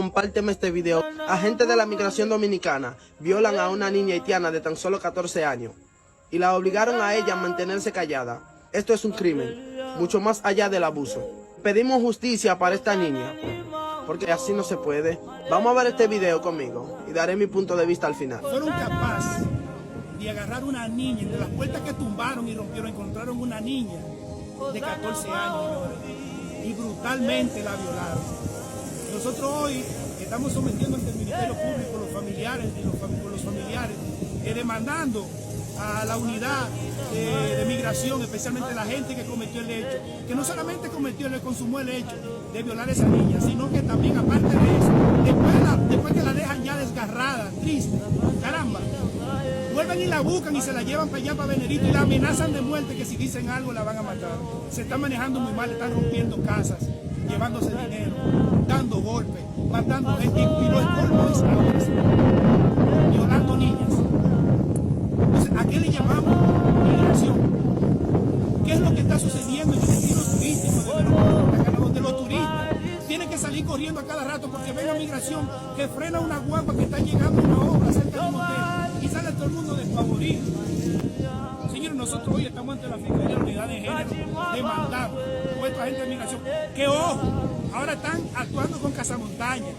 Compárteme este video. Agentes de la migración dominicana violan a una niña haitiana de tan solo 14 años y la obligaron a ella a mantenerse callada. Esto es un crimen, mucho más allá del abuso. Pedimos justicia para esta niña, porque así no se puede. Vamos a ver este video conmigo y daré mi punto de vista al final. Fueron capaces de agarrar una niña entre las puertas que tumbaron y rompieron, encontraron una niña de 14 años y brutalmente la violaron. Nosotros hoy estamos sometiendo ante el Ministerio Público los familiares demandando a la unidad de migración, especialmente la gente que cometió el hecho, que no solamente consumó el hecho de violar a esa niña, sino que también, aparte de eso, después que la dejan ya desgarrada, triste, caramba, vuelven y la buscan y se la llevan para allá, para Venerito, y la amenazan de muerte, que si dicen algo la van a matar. Se están manejando muy mal, están rompiendo casas, llevándose dinero, dando golpes, matando gente, y lo colmo es ahora, violando niñas. Entonces, ¿a qué le llamamos migración? ¿Qué es lo que está sucediendo en el destino turístico de Venezuela, donde los turistas tienen que salir corriendo a cada rato porque ven la migración que frena una guagua que está llegando a una obra cerca de un hotel y sale todo el mundo despavorido? Señores, nosotros hoy estamos ante la Fiscalía de la Unidad de Género demandando a esta gente de migración que, ojo, ahora están actuando con cazamontañas.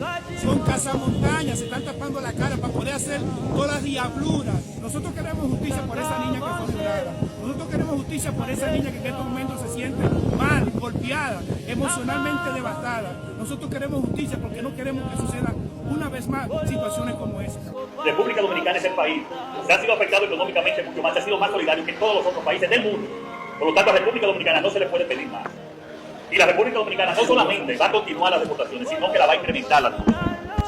Con cazamontañas se están tapando la cara para poder hacer todas las diabluras. Nosotros queremos justicia por esa niña que fue violada. Nosotros queremos justicia por esa niña que en estos momentos se siente mal, golpeada, emocionalmente devastada. Nosotros queremos justicia porque no queremos que suceda una vez más situaciones como esa. República Dominicana es el país que ha sido afectado económicamente mucho más, ha sido más solidario que todos los otros países del mundo. Por lo tanto, a República Dominicana no se le puede pedir más. Y la República Dominicana no solamente va a continuar las deportaciones, sino que la va a incrementar las cosas.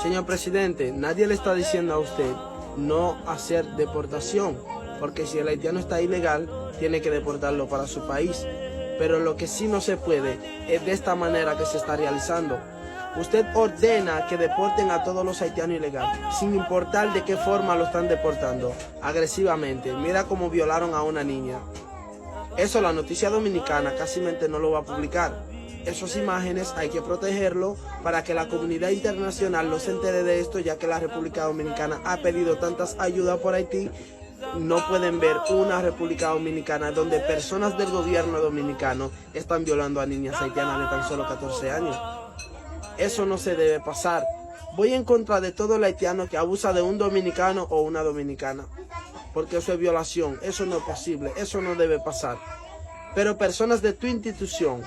Señor presidente, nadie le está diciendo a usted no hacer deportación, porque si el haitiano está ilegal, tiene que deportarlo para su país. Pero lo que sí no se puede es de esta manera que se está realizando. Usted ordena que deporten a todos los haitianos ilegales, sin importar de qué forma lo están deportando, agresivamente. Mira cómo violaron a una niña. Eso la Noticia Dominicana casi no lo va a publicar. Esas imágenes hay que protegerlo para que la comunidad internacional no se entere de esto, ya que la República Dominicana ha pedido tantas ayudas por Haití. No pueden ver una República Dominicana donde personas del gobierno dominicano están violando a niñas haitianas de tan solo 14 años. Eso no se debe pasar. Voy en contra de todo el haitiano que abusa de un dominicano o una dominicana, porque eso es violación, eso no es posible, eso no debe pasar. Pero personas de tu institución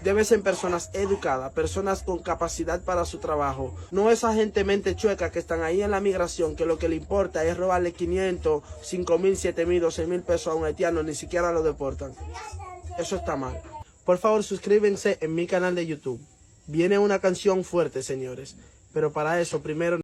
deben ser personas educadas, personas con capacidad para su trabajo, no esa gente mente chueca que están ahí en la migración, que lo que le importa es robarle 500, 5,000, 7,000, 12,000 pesos a un haitiano, ni siquiera lo deportan. Eso está mal. Por favor, suscríbanse en mi canal de YouTube. Viene una canción fuerte, señores, pero para eso primero